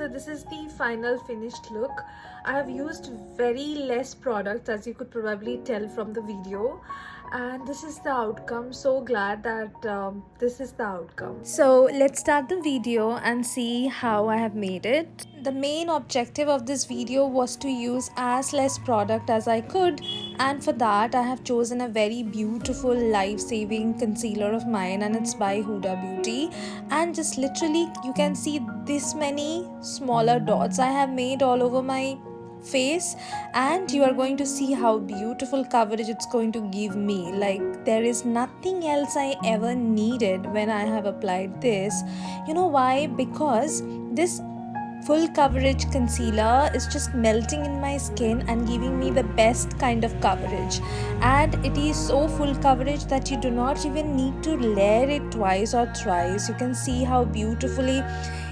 so this is the final finished look. I have used very less products, as you could probably tell from the video, and this is the outcome. So glad that this is the outcome. So let's start the video and see how I have made it. The main objective of this video was to use as less product as I could, and for that I have chosen a very beautiful life-saving concealer of mine, and it's by Huda Beauty. And just literally you can see this many smaller dots I have made all over my face, and you are going to see how beautiful coverage it's going to give me. Like, there is nothing else I ever needed when I have applied this. You know why? Because this full coverage concealer is just melting in my skin and giving me the best kind of coverage, and it is so full coverage that you do not even need to layer it twice or thrice. You can see how beautifully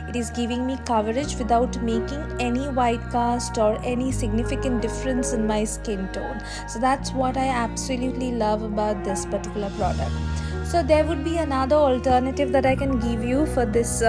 it is giving me coverage without making any white cast or any significant difference in my skin tone. So that's what I absolutely love about this particular product. So there would be another alternative that I can give you for this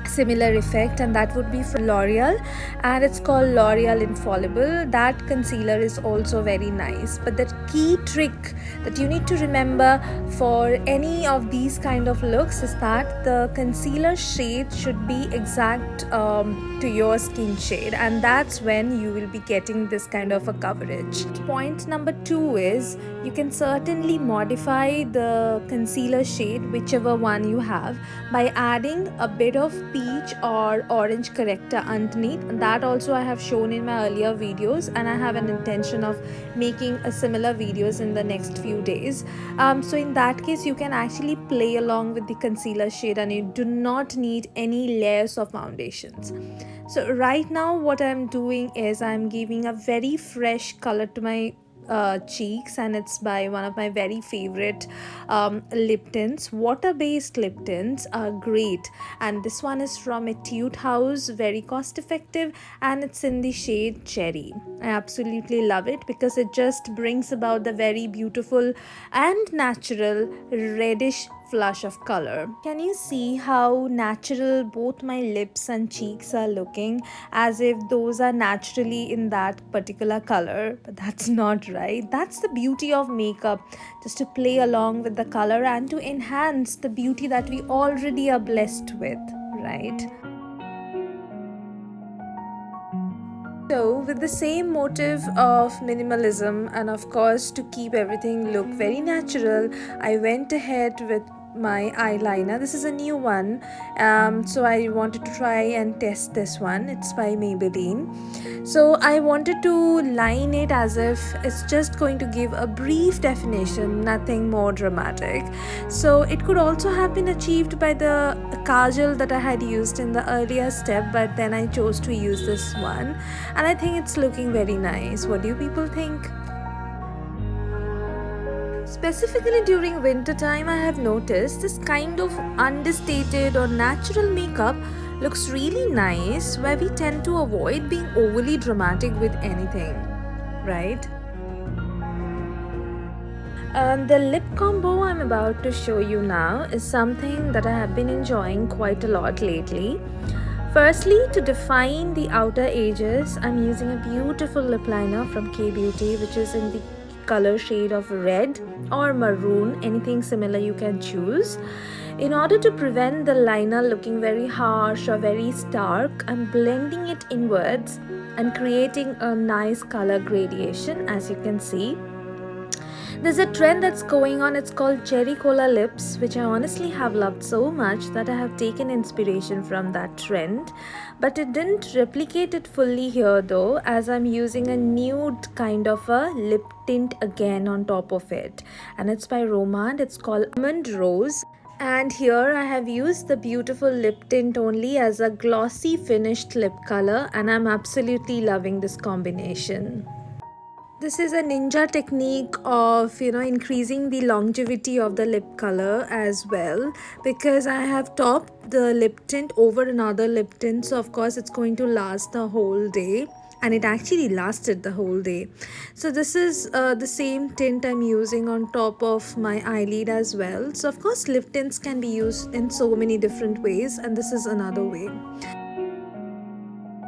similar effect, and that would be from L'Oreal, and it's called L'Oreal Infallible. That concealer is also very nice, but the key trick that you need to remember for any of these kind of looks is that the concealer shade should be exact to your skin shade, and that's when you will be getting this kind of a coverage. Point number 2 is you can certainly modify the concealer shade, whichever one you have, by adding a bit of peach or orange corrector underneath. That also I have shown in my earlier videos, and I have an intention of making a similar videos in the next few days. So in that case you can actually play along with the concealer shade, and you do not need any layers of foundations. So right now what I'm doing is I'm giving a very fresh color to my cheeks, and it's by one of my very favorite lip tints. Water-based lip tints are great, and this one is from Etude House, very cost effective, and it's in the shade Cherry. I absolutely love it because it just brings about the very beautiful and natural reddish flush of color. Can you see how natural both my lips and cheeks are looking, as if those are naturally in that particular color? But that's not right. That's the beauty of makeup, just to play along with the color and to enhance the beauty that we already are blessed with, right? So with the same motive of minimalism, and of course to keep everything look very natural, I went ahead with my eyeliner. This is a new one, so I wanted to try and test this one. It's by Maybelline. So I wanted to line it as if it's just going to give a brief definition, nothing more dramatic. So it could also have been achieved by the kajal that I had used in the earlier step, but then I chose to use this one, and I think it's looking very nice. What do you people think? Specifically during winter time, I have noticed this kind of understated or natural makeup looks really nice, where we tend to avoid being overly dramatic with anything, right? The lip combo I'm about to show you now is something that I have been enjoying quite a lot lately. Firstly, to define the outer edges, I'm using a beautiful lip liner from K Beauty, which is in the color shade of red or maroon, anything similar you can choose. In order to prevent the liner looking very harsh or very stark, I'm blending it inwards and creating a nice color gradation, as you can see. There's a trend that's going on, it's called cherry cola lips, which I honestly have loved so much that I have taken inspiration from that trend. But it didn't replicate it fully here though, as I'm using a nude kind of a lip tint again on top of it. And it's by Romand, it's called Almond Rose. And here I have used the beautiful lip tint only as a glossy finished lip color, and I'm absolutely loving this combination. This is a ninja technique of, increasing the longevity of the lip color as well, because I have topped the lip tint over another lip tint, so of course it's going to last the whole day, and it actually lasted the whole day. So this is the same tint I'm using on top of my eyelid as well. So of course lip tints can be used in so many different ways, and this is another way.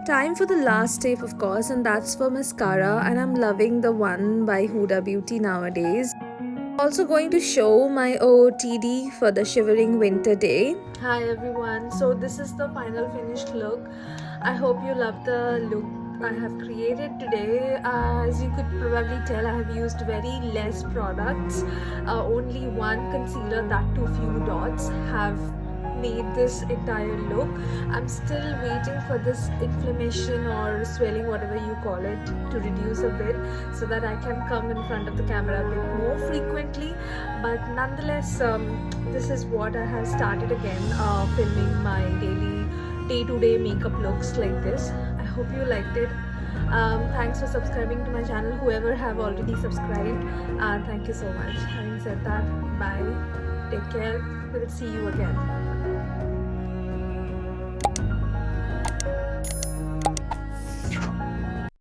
Time for the last step, of course, and that's for mascara, and I'm loving the one by Huda Beauty nowadays. Also going to show my OOTD for the shivering winter day. Hi everyone, so this is the final finished look. I hope you love the look I have created today. As you could probably tell, I have used very less products. Only one concealer, that too few dots, have made this entire look. I'm still waiting for this inflammation or swelling, whatever you call it, to reduce a bit so that I can come in front of the camera a bit more frequently. But nonetheless, this is what I have started again, filming my daily day-to-day makeup looks like this. I hope you liked it. Thanks for subscribing to my channel, whoever have already subscribed. Thank you so much. Having said that, bye, take care, we will see you again.